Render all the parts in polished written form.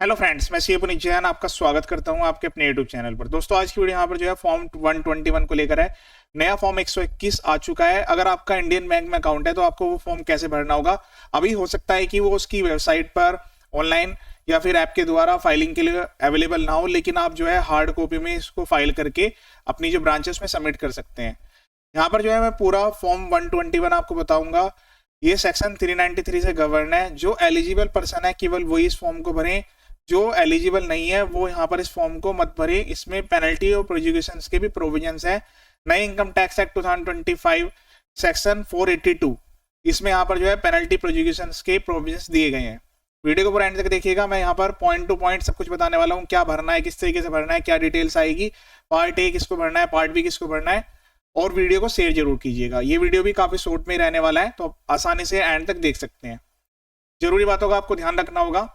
Hello friends, मैं सी पुनीत जैन आपका स्वागत करता हूं आपके अपने यूट्यूब चैनल पर। दोस्तों, आज की वीडियो यहां पर जो है फॉर्म 121 को लेकर है। नया फॉर्म 121 आ चुका है। अगर आपका इंडियन बैंक में अकाउंट है तो आपको वो फॉर्म कैसे भरना होगा। अभी हो सकता है कि वो उसकी वेबसाइट पर ऑनलाइन या फिर ऐप के द्वारा फाइलिंग के लिए अवेलेबल ना हो, लेकिन आप जो है हार्ड कॉपी में इसको फाइल करके अपनी जो ब्रांचेस में सबमिट कर सकते हैं। यहाँ पर जो है मैं पूरा फॉर्म 121 आपको बताऊंगा। ये सेक्शन 393 से गवर्न है। जो एलिजिबल पर्सन है केवल वही इस फॉर्म को भरें, जो एलिजिबल नहीं है वो यहाँ पर इस फॉर्म को मत भरे। इसमें पेनल्टी और प्रोजिक्यूशन के भी प्रोविजंस है। नए इनकम टैक्स एक्ट 2025 सेक्शन 482, इसमें यहाँ पर जो है पेनल्टी प्रोजिक्यूशन के प्रोविजंस दिए गए हैं। वीडियो को पूरा एंड तक देखिएगा। मैं यहाँ पर पॉइंट टू पॉइंट सब कुछ बताने वाला हूँ, क्या भरना है, किस तरीके से भरना है, क्या डिटेल्स आएगी, पार्ट ए किसको भरना है, पार्ट बी किसको भरना है। और वीडियो को शेयर जरूर कीजिएगा। ये वीडियो भी काफी शॉर्ट में रहने वाला है, तो आप आसानी से एंड तक देख सकते हैं। जरूरी बातों का आपको ध्यान रखना होगा।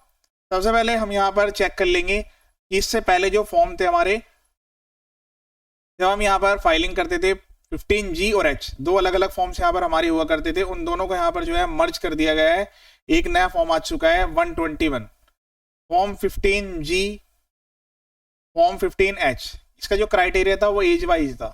सबसे पहले हम यहाँ पर चेक कर लेंगे कि इससे पहले जो फॉर्म थे हमारे, जब हम यहाँ पर फाइलिंग करते थे 15G और H, दो अलग अलग फॉर्म्स यहाँ पर हमारे हुआ करते थे, उन दोनों को यहाँ पर जो है मर्ज कर दिया गया है। एक नया फॉर्म आ चुका है 121, फॉर्म 15G, फॉर्म 15H। इसका जो क्राइटेरिया था वो एज वाइज था।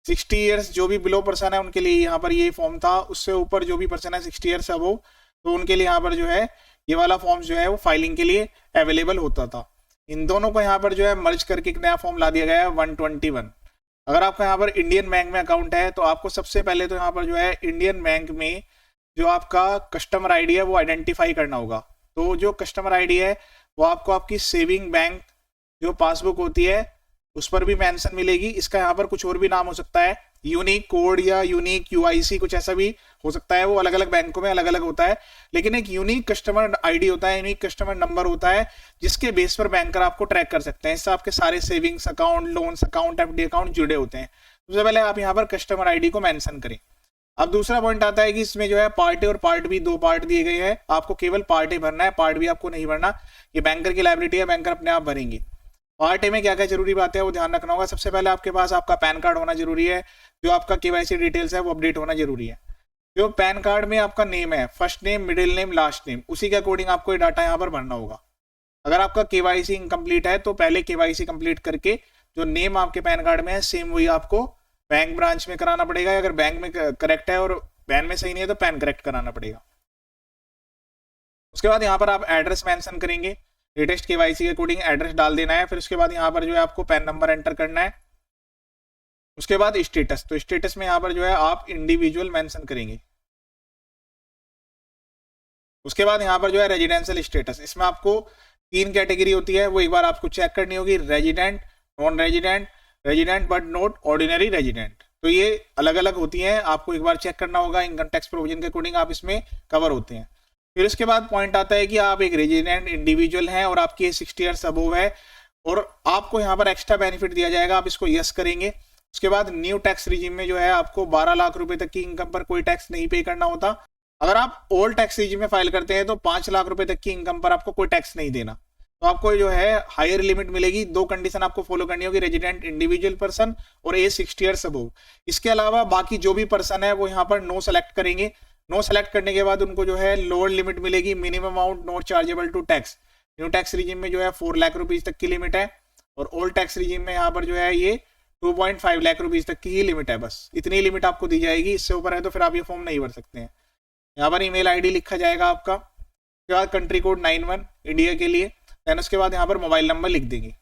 60 ईयर्स जो भी बिलो पर्सन है उनके लिए यहाँ पर ये फॉर्म था। उससे ऊपर जो भी पर्सन है 60 ईयर्स अबव, तो उनके लिए यहाँ पर जो है ये वाला फॉर्म जो है वो फाइलिंग के लिए अवेलेबल होता था। इन दोनों को यहाँ पर जो है मर्ज करके एक नया फॉर्म ला दिया गया है 121। अगर आपका यहाँ पर इंडियन बैंक में अकाउंट है तो आपको सबसे पहले तो यहाँ पर जो है इंडियन बैंक में जो आपका कस्टमर आईडी है वो आइडेंटिफाई करना होगा। तो जो कस्टमर आईडी है वो आपको आपकी सेविंग बैंक जो पासबुक होती है उस पर भी मेंशन मिलेगी। इसका यहाँ पर कुछ और भी नाम हो सकता है, यूनिक कोड या यूनिक यूआईसी, कुछ ऐसा भी हो सकता है। वो अलग अलग बैंकों में अलग अलग होता है, लेकिन एक यूनिक कस्टमर आईडी होता है, यूनिक कस्टमर नंबर होता है, जिसके बेस पर बैंकर आपको ट्रैक कर सकते हैं। इससे आपके सारे savings account, loans account, FD account जुड़े होते हैं। सबसे पहले आप यहाँ पर कस्टमर आईडी को मेंशन करें। अब दूसरा पॉइंट आता है कि इसमें जो है पार्ट ए और पार्ट बी, दो पार्ट दिए गए हैं। आपको केवल पार्ट ए भरना है, पार्ट बी आपको नहीं भरना। ये बैंकर की लायबिलिटी है, बैंकर अपने आप भरेंगे। पार्ट ए में क्या क्या जरूरी बातें हैं वो ध्यान रखना होगा। सबसे पहले आपके पास आपका पैन कार्ड होना जरूरी है। जो आपका केवाईसी डिटेल्स है वो अपडेट होना जरूरी है। जो पैन कार्ड में आपका नेम है, first name, middle name, last name, उसी के अकॉर्डिंग आपको ये डाटा यहाँ पर भरना होगा। अगर आपका केवाईसी इनकम्प्लीट है तो पहले केवाईसी कंप्लीट करके जो नेम आपके पैन कार्ड में है सेम वही आपको बैंक ब्रांच में कराना पड़ेगा। अगर बैंक में करेक्ट है और पैन में सही नहीं है तो पैन करेक्ट कराना पड़ेगा। उसके बाद यहाँ पर आप एड्रेस मेंशन करेंगे। लेटेस्ट केवाईसी के अकॉर्डिंग एड्रेस डाल देना है। फिर उसके बाद यहाँ पर जो है आपको पैन नंबर एंटर करना है। उसके बाद स्टेटस, तो स्टेटस में यहाँ पर जो है आप इंडिविजुअल मेंशन करेंगे। उसके बाद यहाँ पर जो है रेजिडेंशियल स्टेटस, इसमें आपको 3 कैटेगरी होती है, वो एक बार आपको चेक करनी होगी। Resident, non resident, resident but not ordinary resident. तो ये अलग अलग होती हैं, आपको एक बार चेक करना होगा। इनकम टैक्स प्रोविजन के अकॉर्डिंग आप इसमें कवर होते हैं। फिर उसके बाद पॉइंट आता है कि आप एक रेजिडेंट इंडिविजुअल हैं और आपकी 60 ईयर्स अबोव है और आपको यहाँ पर एक्स्ट्रा बेनिफिट दिया जाएगा, आप इसको यस करेंगे। उसके बाद न्यू टैक्स रिजीम में जो है आपको 12 लाख रुपए तक की इनकम पर कोई टैक्स नहीं पे करना होता। अगर आप ओल्ड टैक्स रिजीम में फाइल करते हैं तो 5 लाख रुपए तक की इनकम पर आपको कोई टैक्स नहीं देना। तो आपको जो है हायर लिमिट मिलेगी। 2 कंडीशन आपको फॉलो करनी होगी, रेजिडेंट इंडिविजुअल पर्सन और एज 60 ईयर्स अबोव। इसके अलावा बाकी जो भी पर्सन है वो यहाँ पर नो सेलेक्ट करेंगे। नो सेलेक्ट करने के बाद उनको जो है लोअर लिमिट मिलेगी, minimum amount not chargeable to tax. New tax regime में जो है 4 लाख रुपीज तक की लिमिट है और ओल्ड टैक्स रिजीम में यहाँ पर जो है ये 2.5 लाख रुपीज तक की ही लिमिट है। बस इतनी लिमिट आपको दी जाएगी, इससे ऊपर है तो फिर आप ये फॉर्म नहीं भर सकते हैं। यहाँ पर ईमेल आईडी लिखा जाएगा आपका। उसके बाद कंट्री कोड 91 इंडिया के लिए। देन उसके बाद यहाँ पर मोबाइल नंबर लिख देंगे।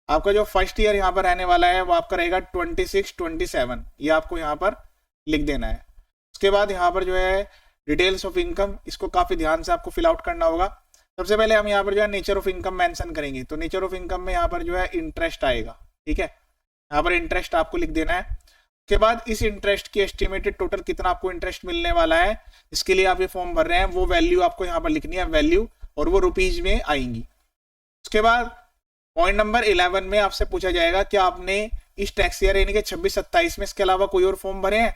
आपका जो फर्स्ट ईयर यहाँ पर रहने वाला है वो आपका रहेगा 2627, ये आपको यहाँ पर लिख देना है। उसके बाद यहाँ पर जो है डिटेल्स ऑफ इनकम, इसको काफी ध्यान से आपको फिल आउट करना होगा। सबसे पहले हम यहाँ पर जो है नेचर ऑफ इनकम मेंशन करेंगे। तो नेचर ऑफ इनकम में यहाँ पर जो है इंटरेस्ट आएगा, ठीक है। यहाँ पर इंटरेस्ट आपको लिख देना है। उसके बाद इस इंटरेस्ट की एस्टिमेटेड टोटल कितना आपको इंटरेस्ट मिलने वाला है, इसके लिए आप ये फॉर्म भर रहे हैं, वो वैल्यू आपको यहाँ पर लिखनी है, वैल्यू, और वो रुपीज में आएंगी। उसके बाद पॉइंट नंबर 11 में आपसे पूछा जाएगा कि आपने इस टैक्स ईयर यानी कि 26-27 में इसके अलावा कोई और फॉर्म भरे हैं।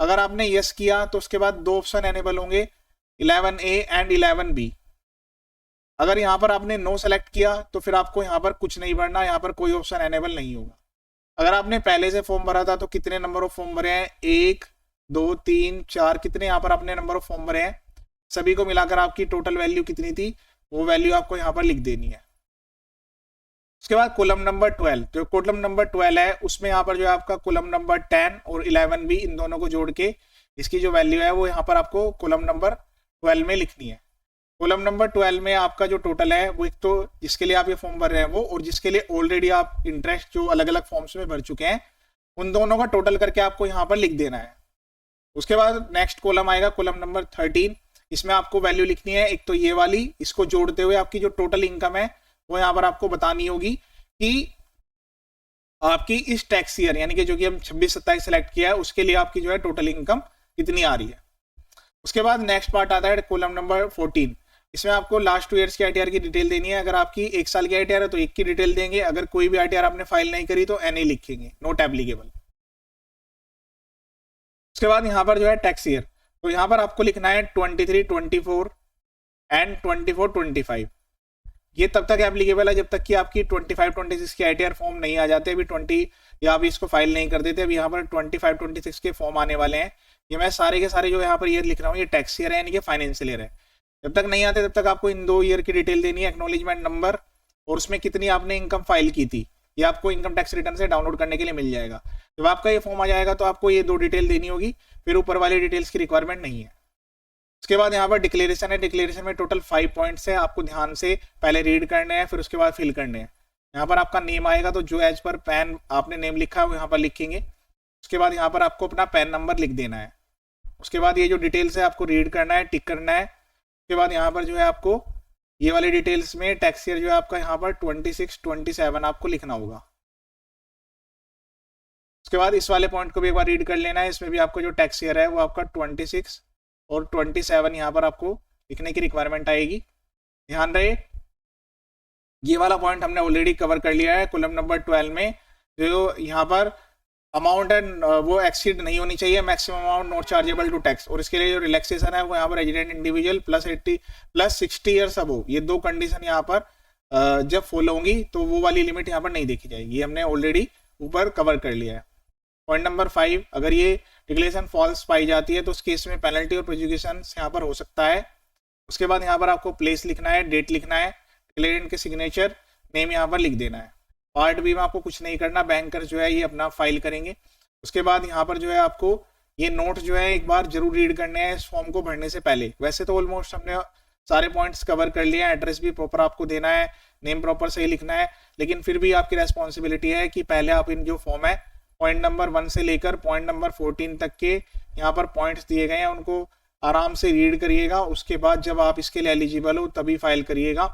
अगर आपने यस किया तो उसके बाद 2 ऑप्शन एनेबल होंगे, 11A एंड 11B। अगर यहाँ पर आपने नो सेलेक्ट किया तो फिर आपको यहाँ पर कुछ नहीं भरना, यहाँ पर कोई ऑप्शन एनेबल नहीं होगा। अगर आपने पहले से फॉर्म भरा था तो कितने नंबर ऑफ फॉर्म भरे हैं, 1 2 3 4, कितने यहाँ पर आपने नंबर ऑफ फॉर्म भरे हैं, सभी को मिलाकर आपकी टोटल वैल्यू कितनी थी वो वैल्यू आपको यहाँ पर लिख देनी है। उसके बाद कॉलम नंबर 12, जो कॉलम नंबर 12 है उसमें यहाँ पर जो है आपका कॉलम नंबर 10 और 11 भी, इन दोनों को जोड़ के इसकी जो वैल्यू है वो यहाँ पर आपको कॉलम नंबर 12 में लिखनी है। कॉलम नंबर 12 में आपका जो टोटल है वो एक तो जिसके लिए आप ये फॉर्म भर रहे हैं वो, और जिसके लिए ऑलरेडी आप इंटरेस्ट जो अलग अलग फॉर्म्स में भर चुके हैं उन दोनों का टोटल करके आपको यहाँ पर लिख देना है। उसके बाद नेक्स्ट कॉलम आएगा कॉलम नंबर 13, इसमें आपको वैल्यू लिखनी है एक तो ये वाली, इसको जोड़ते हुए आपकी जो टोटल इनकम है वो यहाँ पर आपको बतानी होगी कि आपकी इस टैक्स ईयर यानी कि जो कि हम 26-27 सेलेक्ट किया है उसके लिए आपकी जो है टोटल इनकम कितनी आ रही है। उसके बाद नेक्स्ट पार्ट आता है कॉलम नंबर 14, इसमें आपको लास्ट 2 ईयर्स की आईटीआर की डिटेल देनी है। अगर आपकी 1 साल की आईटीआर है तो 1 की डिटेल देंगे, अगर कोई भी आईटीआर आपने फाइल नहीं करी तो एनए लिखेंगे, नॉट एप्लीकेबल। उसके बाद यहाँ पर जो है टैक्स ईयर, तो यहाँ पर आपको लिखना है 23, 24 एंड 24, 25। ये तब तक एप्लीकेबल है जब तक कि आपकी 25, 26 की आईटीआर फॉर्म नहीं आ जाते। अभी 20 या अभी इसको फाइल नहीं कर देते, अभी यहाँ पर 25, 26 के फॉर्म आने वाले हैं। ये मैं सारे के सारे जो यहाँ पर ईयर लिख रहा हूँ ये टैक्स ईयर है यानी कि फाइनेंशियल ईयर है। जब तक नहीं आते तब तक आपको इन 2 ईयर की डिटेल देनी है, एक्नॉलेजमेंट नंबर और उसमें कितनी आपने इनकम फाइल की थी, ये आपको इनकम टैक्स रिटर्न से डाउनलोड करने के लिए मिल जाएगा। जब आपका ये फॉर्म आ जाएगा तो आपको ये 2 डिटेल देनी होगी, फिर ऊपर वाली डिटेल्स की रिक्वायरमेंट नहीं है। उसके बाद यहाँ पर डिक्लेरेशन है, डिक्लेरेशन में टोटल 5 पॉइंट्स है, आपको ध्यान से पहले रीड करने हैं फिर उसके बाद फिल करने हैं। यहाँ पर आपका नेम आएगा तो जो एज पर पैन आपने नेम लिखा है वो यहाँ पर लिखेंगे। उसके बाद यहाँ पर आपको अपना पैन नंबर लिख देना है। उसके बाद ये जो डिटेल्स है आपको रीड करना है, टिक करना है। उसके बाद यहाँ पर जो है आपको ये वाली डिटेल्स में टैक्स ईयर जो है आपका यहाँ पर 26, 27 आपको लिखना होगा। उसके बाद इस वाले पॉइंट को भी एक बार रीड कर लेना है, इसमें भी आपको जो टैक्स ईयर है वो आपका 26 और 27 यहाँ पर आपको लिखने की रिक्वायरमेंट आएगी। ध्यान रहे ये वाला पॉइंट हमने ऑलरेडी कवर कर लिया है कॉलम नंबर 12 में। जो यहाँ पर अमाउंट है वो एक्सीड नहीं होनी चाहिए, maximum amount not chargeable to tax, और इसके लिए जो रिलैक्सेशन है वो यहाँ पर resident individual plus 60 years above, ये 2 कंडीशन यहाँ पर जब फॉलो होंगी तो वो वाली लिमिट यहाँ पर नहीं देखी जाएगी, ये हमने ऑलरेडी ऊपर कवर कर लिया है। पॉइंट नंबर 5, अगर ये डिक्लेरेशन फॉल्स पाई जाती है तो उस केस में पेनल्टी और प्रोसिक्यूशन यहाँ पर हो सकता है। उसके बाद यहाँ पर आपको प्लेस लिखना है, डेट लिखना है, डिक्लेरेंट के सिग्नेचर, नेम यहाँ पर लिख देना है। पार्ट बी में आपको कुछ नहीं करना, बैंकर जो है ये अपना फाइल करेंगे। उसके बाद यहाँ पर जो है आपको ये नोट जो है एक बार जरूर रीड करने हैं इस फॉर्म को भरने से पहले। वैसे तो ऑलमोस्ट हमने सारे पॉइंट्स कवर कर लिए हैं, एड्रेस भी प्रॉपर आपको देना है, नेम प्रॉपर सही लिखना है, लेकिन फिर भी आपकी रेस्पॉन्सिबिलिटी है कि पहले आप इन जो फॉर्म है पॉइंट नंबर 1 से लेकर पॉइंट नंबर 14 तक के यहाँ पर पॉइंट्स दिए गए हैं उनको आराम से रीड करिएगा। उसके बाद जब आप इसके लिए एलिजिबल हो तभी फाइल करिएगा।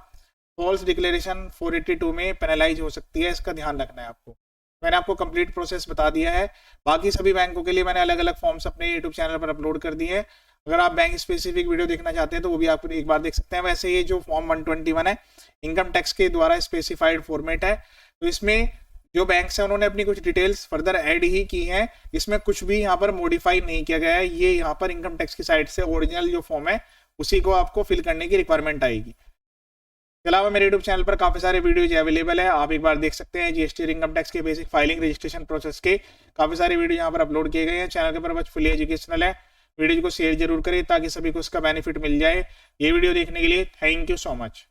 फॉल्स डिक्लेरेशन 482 में पेनलाइज हो सकती है, इसका ध्यान रखना है आपको। मैंने आपको कंप्लीट प्रोसेस बता दिया है। बाकी सभी बैंकों के लिए मैंने अलग अलग फॉर्म्स अपने यूट्यूब चैनल पर अपलोड कर दिए हैं। अगर आप बैंक स्पेसिफिक वीडियो देखना चाहते हैं तो वो भी आप एक बार देख सकते हैं। वैसे ये जो फॉर्म 121 है इनकम टैक्स के द्वारा स्पेसिफाइड फॉर्मेट है, तो इसमें जो बैंक्स हैं उन्होंने अपनी कुछ डिटेल्स फर्दर ऐड ही की हैं, इसमें कुछ भी यहाँ पर मॉडिफाई नहीं किया गया है। ये यहाँ पर इनकम टैक्स की साइड से ओरिजिनल जो फॉर्म है उसी को आपको फिल करने की रिक्वायरमेंट आएगी। इसके अलावा मेरे यूट्यूब चैनल पर काफी सारे वीडियोज अवेलेबल है, आप एक बार देख सकते हैं। जीएसटी इनकम टैक्स के बेसिक फाइलिंग रजिस्ट्रेशन प्रोसेस के काफी सारे वीडियो यहाँ पर अपलोड किए गए हैं। चैनल के पर्पज फुली एजुकेशनल है, वीडियो को शेयर जरूर करें ताकि सभी को इसका बेनिफिट मिल जाए। ये वीडियो देखने के लिए थैंक यू सो मच।